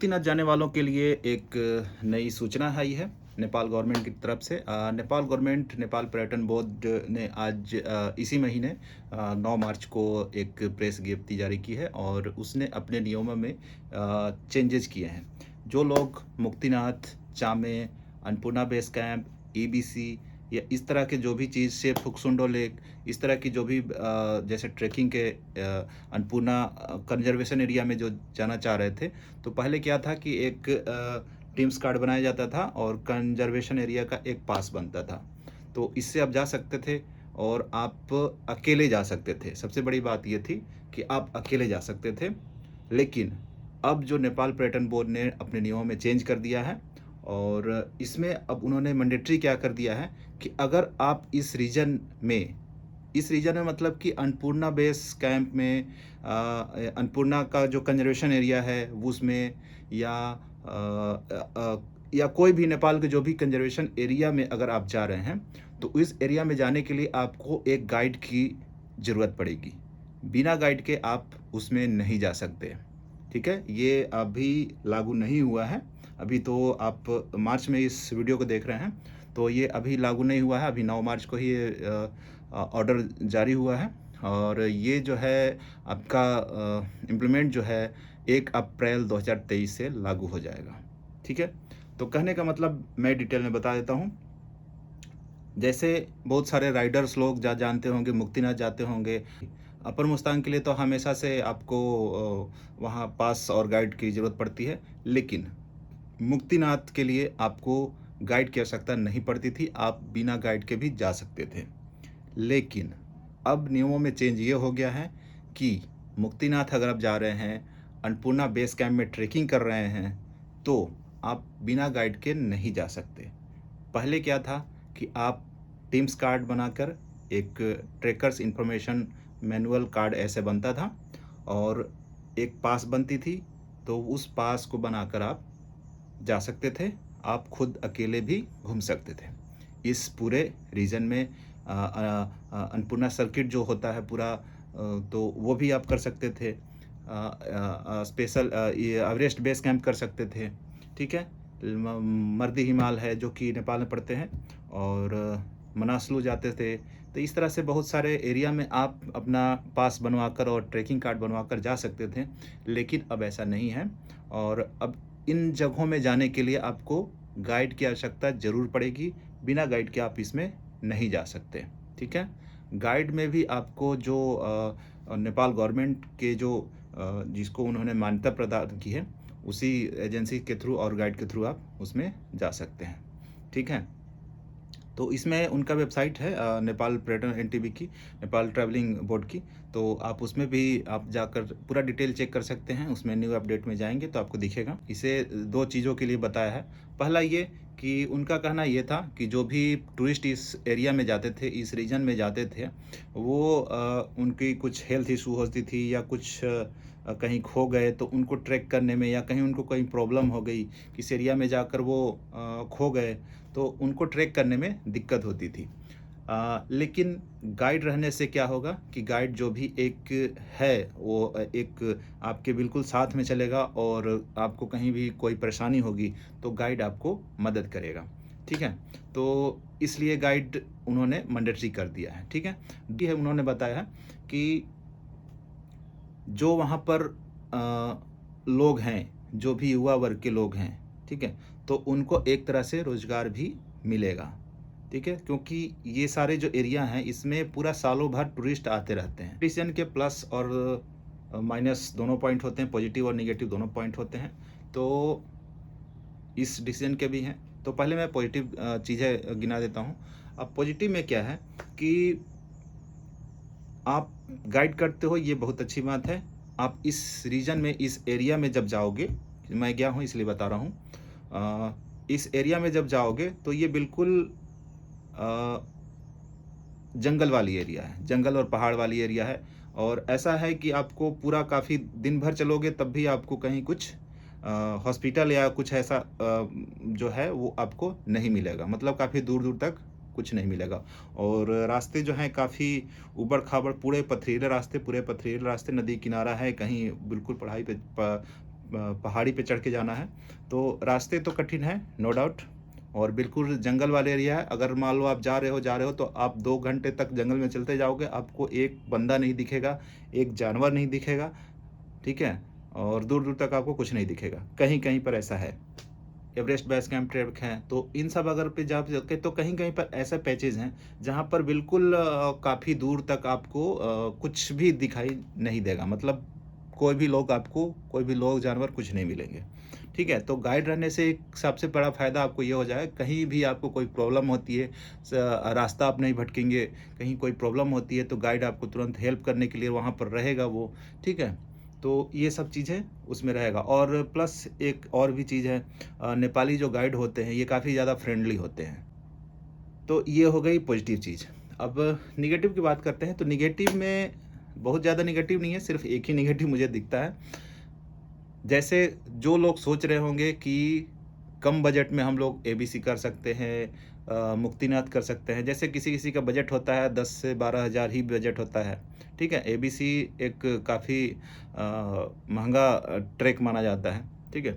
मुक्तिनाथ जाने वालों के लिए एक नई सूचना आई है नेपाल गवर्नमेंट की तरफ से। नेपाल गवर्नमेंट, नेपाल पर्यटन बोर्ड ने आज इसी महीने 9 मार्च को एक प्रेस विज्ञप्ति जारी की है और उसने अपने नियमों में चेंजेस किए हैं। जो लोग मुक्तिनाथ, चामे, अन्नपूर्णा बेस कैंप, ईबीसी या इस तरह के जो भी चीज़ से फुक्सुंडो लेक, इस तरह की जो भी जैसे ट्रैकिंग के अन्नपूर्णा कंजर्वेशन एरिया में जो जाना चाह रहे थे, तो पहले क्या था कि एक टीम्स कार्ड बनाया जाता था और कंजर्वेशन एरिया का एक पास बनता था। तो इससे आप जा सकते थे और आप अकेले जा सकते थे। सबसे बड़ी बात ये थी कि आप अकेले जा सकते थे। लेकिन अब जो नेपाल पर्यटन बोर्ड ने अपने नियमों में चेंज कर दिया है और इसमें अब उन्होंने मैंडेटरी क्या कर दिया है कि अगर आप इस रीजन में मतलब कि अन्नपूर्णा बेस कैंप में अन्नपूर्णा का जो कंजर्वेशन एरिया है वो उसमें या कोई भी नेपाल के जो भी कंजर्वेशन एरिया में अगर आप जा रहे हैं, तो इस एरिया में जाने के लिए आपको एक गाइड की ज़रूरत पड़ेगी। बिना गाइड के आप उसमें नहीं जा सकते। ठीक है? ये अभी लागू नहीं हुआ है। अभी तो आप मार्च में इस वीडियो को देख रहे हैं, तो ये अभी लागू नहीं हुआ है। अभी 9 मार्च को ही ये ऑर्डर जारी हुआ है और ये जो है आपका इम्प्लीमेंट जो है 1 अप्रैल 2023 से लागू हो जाएगा। ठीक है? तो कहने का मतलब मैं डिटेल में बता देता हूँ। जैसे बहुत सारे राइडर्स लोग जानते होंगे, मुक्तिनाथ जाते होंगे। अपर मुस्तांग के लिए तो हमेशा से आपको वहाँ पास और गाइड की ज़रूरत पड़ती है, लेकिन मुक्तिनाथ के लिए आपको गाइड की आवश्यकता नहीं पड़ती थी, आप बिना गाइड के भी जा सकते थे। लेकिन अब नियमों में चेंज ये हो गया है कि मुक्तिनाथ अगर आप जा रहे हैं, अन्नपूर्णा बेस कैंप में ट्रेकिंग कर रहे हैं, तो आप बिना गाइड के नहीं जा सकते। पहले क्या था कि आप टीम्स कार्ड बनाकर एक ट्रेकर्स इन्फॉर्मेशन मैनुअल कार्ड ऐसे बनता था और एक पास बनती थी, तो उस पास को बनाकर आप जा सकते थे। आप खुद अकेले भी घूम सकते थे। इस पूरे रीजन में अन्नपूर्णा सर्किट जो होता है पूरा, तो वो भी आप कर सकते थे। स्पेशल ये एवरेस्ट बेस कैंप कर सकते थे। ठीक है? मर्दी हिमाल है जो कि नेपाल में पड़ते हैं और मनासलू जाते थे। तो इस तरह से बहुत सारे एरिया में आप अपना पास बनवाकर और ट्रैकिंग कार्ड बनवाकर जा सकते थे, लेकिन अब ऐसा नहीं है और अब इन जगहों में जाने के लिए आपको गाइड की आवश्यकता ज़रूर पड़ेगी। बिना गाइड के आप इसमें नहीं जा सकते। ठीक है? गाइड में भी आपको जो नेपाल गवर्नमेंट के जो जिसको उन्होंने मान्यता प्रदान की है, उसी एजेंसी के थ्रू और गाइड के थ्रू आप उसमें जा सकते हैं। ठीक है? तो इसमें उनका वेबसाइट है नेपाल पर्यटन एनटीबी की, नेपाल ट्रैवलिंग बोर्ड की। तो आप उसमें भी आप जाकर पूरा डिटेल चेक कर सकते हैं। उसमें न्यू अपडेट में जाएंगे तो आपको दिखेगा। इसे 2 चीज़ों के लिए बताया है। पहला ये कि उनका कहना ये था कि जो भी टूरिस्ट इस एरिया में जाते थे, इस रीजन में जाते थे, वो उनकी कुछ हेल्थ इशू होती थी या कुछ कहीं खो गए तो उनको ट्रैक करने में, या कहीं उनको कोई प्रॉब्लम हो गई, किस एरिया में जाकर वो खो गए, तो उनको ट्रैक करने में दिक्कत होती थी। लेकिन गाइड रहने से क्या होगा कि गाइड जो भी एक है वो एक आपके बिल्कुल साथ में चलेगा और आपको कहीं भी कोई परेशानी होगी तो गाइड आपको मदद करेगा। ठीक है? तो इसलिए गाइड उन्होंने मैंडेटरी कर दिया है। ठीक है? डी है उन्होंने बताया है कि जो वहाँ पर लोग हैं, जो भी युवा वर्ग के लोग हैं, ठीक है? तो उनको एक तरह से रोज़गार भी मिलेगा। ठीक है? क्योंकि ये सारे जो एरिया हैं, इसमें पूरा सालों भर टूरिस्ट आते रहते हैं। डिसीजन के प्लस और माइनस दोनों पॉइंट होते हैं, पॉजिटिव और नेगेटिव दोनों पॉइंट होते हैं। तो इस डिसीजन के भी हैं। तो पहले मैं पॉजिटिव चीज़ें गिना देता हूँ। अब पॉजिटिव में क्या है कि आप गाइड करते हो, ये बहुत अच्छी बात है। आप इस रीजन में, इस एरिया में जब जाओगे, मैं गया हूँ इसलिए बता रहा हूँ। इस एरिया में जब जाओगे तो ये बिल्कुल जंगल वाली एरिया है, जंगल और पहाड़ वाली एरिया है और ऐसा है कि आपको पूरा काफ़ी दिन भर चलोगे तब भी आपको कहीं कुछ हॉस्पिटल या कुछ ऐसा जो है वो आपको नहीं मिलेगा। मतलब काफ़ी दूर-दूर तक कुछ नहीं मिलेगा और रास्ते जो हैं काफ़ी ऊबड़-खाबड़, पूरे पथरीले रास्ते, नदी किनारा है, कहीं बिल्कुल पहाड़ी पे चढ़ के जाना है। तो रास्ते तो कठिन है, नो डाउट, और बिल्कुल जंगल वाला एरिया है। अगर मान लो आप जा रहे हो तो आप 2 घंटे तक जंगल में चलते जाओगे, आपको एक बंदा नहीं दिखेगा, एक जानवर नहीं दिखेगा, ठीक है? और दूर-दूर तक आपको कुछ नहीं दिखेगा, कहीं-कहीं पर ऐसा है। एवरेस्ट बेस कैंप ट्रेक हैं, तो इन सब अगर पे जा सके तो कहीं-कहीं पर ऐसे पैचेज़ हैं, जहाँ पर बिल्कुल काफ़ी दूर तक आपको कुछ भी दिखाई नहीं देगा। मतलब कोई भी लोग, जानवर कुछ नहीं मिलेंगे, ठीक है? तो गाइड रहने से एक सबसे बड़ा फ़ायदा आपको ये हो जाएगा, कहीं भी आपको कोई प्रॉब्लम होती है, रास्ता आप नहीं भटकेंगे, कहीं कोई प्रॉब्लम होती है, तो गाइड आपको तुरंत हेल्प करने के लिए वहाँ पर रहेगा वो, ठीक है? तो ये सब चीज़ें उसमें रहेगा, और प्लस एक और भी चीज़ है, नेपाली जो गाइड होते हैं, ये काफ़ी ज़्यादा फ्रेंडली होते हैं। तो ये हो गई पॉजिटिव चीज़। अब नेगेटिव की बात करते हैं, तो नेगेटिव में बहुत ज़्यादा नेगेटिव नहीं है, सिर्फ़ एक ही नेगेटिव मुझे दिखता है। जैसे जो लोग सोच रहे होंगे कि कम बजट में हम लोग एबीसी कर सकते हैं, मुक्तिनाथ कर सकते हैं। जैसे किसी-किसी का बजट होता है 10 से 12 हज़ार ही बजट होता है, ठीक है? एबीसी एक काफ़ी महँगा ट्रैक माना जाता है, ठीक है?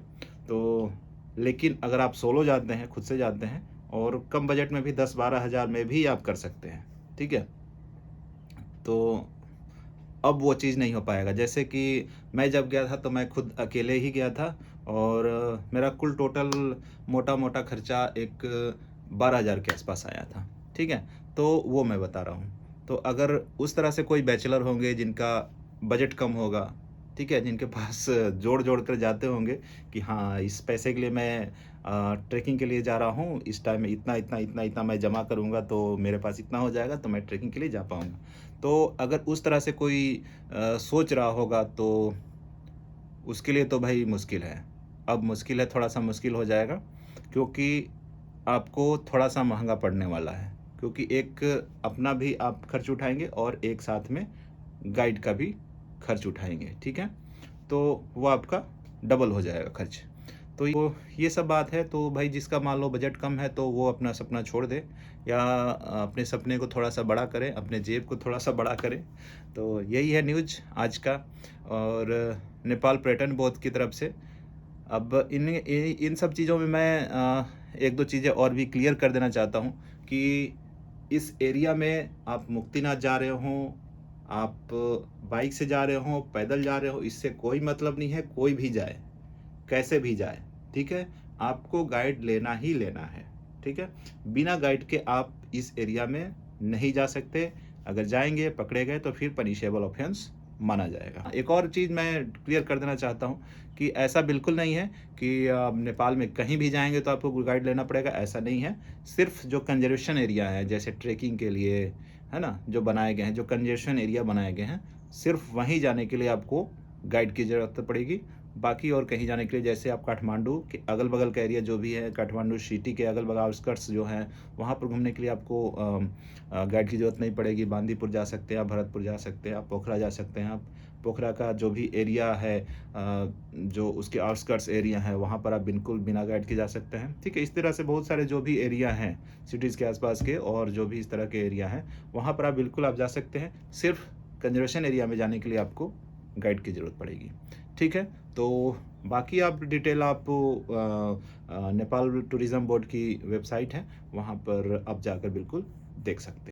तो लेकिन अगर आप सोलो जाते हैं, खुद से जाते हैं, और कम बजट में भी 10-12 हज़ार में भी आप कर सकते हैं, ठीक है? तो अब वो चीज़ नहीं हो पाएगा। जैसे कि मैं जब गया था तो मैं खुद अकेले ही गया था, और मेरा कुल टोटल मोटा-मोटा खर्चा एक 12,000 के आसपास आया था, ठीक है? तो वो मैं बता रहा हूँ। तो अगर उस तरह से कोई बैचलर होंगे जिनका बजट कम होगा, ठीक है? जिनके पास जोड़-जोड़ कर जाते होंगे कि हाँ, इस पैसे के लिए मैं ट्रेकिंग के लिए जा रहा हूँ, इस टाइम में इतना मैं जमा करूँगा तो मेरे पास इतना हो जाएगा, तो मैं ट्रेकिंग के लिए जा पाऊँगा। तो अगर उस तरह से कोई सोच रहा होगा तो उसके लिए तो भाई मुश्किल है। अब मुश्किल है, थोड़ा-सा मुश्किल हो जाएगा, क्योंकि आपको थोड़ा-सा महँगा पड़ने वाला है। क्योंकि एक अपना भी आप खर्च उठाएँगे और एक साथ में गाइड का भी खर्च उठाएँगे, ठीक है? तो वो आपका डबल हो जाएगा खर्च। तो ये सब बात है, तो भाई जिसका मान लो बजट कम है तो वो अपना सपना छोड़ दे, या अपने सपने को थोड़ा-सा बड़ा करें, अपने जेब को थोड़ा-सा बड़ा करें। तो यही है न्यूज़ आज का, और नेपाल पर्यटन बोर्ड की तरफ से। अब इन सब चीज़ों में मैं 1-2 चीज़ें और भी क्लियर कर देना चाहता हूँ कि इस एरिया में आप मुक्तिनाथ जा रहे हों, आप बाइक से जा रहे हों, पैदल जा रहे हो, इससे कोई मतलब नहीं है, कोई भी जाए, कैसे भी जाए, ठीक है? आपको गाइड लेना ही लेना है, ठीक है? बिना गाइड के आप इस एरिया में नहीं जा सकते। अगर जाएँगे, पकड़े गए तो फिर पनिशेबल ऑफेंस माना जाएगा। एक और चीज़ मैं क्लियर कर देना चाहता हूँ कि ऐसा बिल्कुल नहीं है कि नेपाल में कहीं भी जाएँगे तो आपको गाइड लेना पड़ेगा, ऐसा नहीं है। सिर्फ़ जो कंज़र्वेशन एरिया है, जैसे ट्रेकिंग के लिए, है ना? जो बनाए गए हैं, जो कंज़र्वेशन एरिया बनाए गए हैं, सिर्फ़ वहीं जाने के लिए आपको गाइड की ज़रूरत पड़ेगी। बाकी और कहीं जाने के लिए, जैसे आप काठमांडू के अगल-बगल का एरिया जो भी है, काठमांडू सिटी के अगल-बगल आउटस्कर्ट्स जो हैं, वहाँ पर घूमने के लिए आपको गाइड की ज़रूरत नहीं पड़ेगी। बांदीपुर जा सकते हैं आप, भरतपुर जा सकते हैं आप, पोखरा जा सकते हैं आप। पोखरा का जो भी एरिया है, जो उसके आउटस्कर्ट्स एरिया है, वहाँ पर आप बिल्कुल बिना गाइड के जा सकते हैं, ठीक है? इस तरह से बहुत सारे जो भी एरिया हैं, सिटीज़ के आस-पास के, और जो भी इस तरह के एरिया हैं, वहाँ पर आप बिल्कुल आप जा सकते हैं। सिर्फ़ कंज़र्वेशन एरिया में जाने के लिए आपको गाइड की ज़रूरत पड़ेगी, ठीक है? तो बाकी आप डिटेल आप नेपाल टूरिज़्म बोर्ड की वेबसाइट है, वहाँ पर आप जाकर बिल्कुल देख सकते हैं।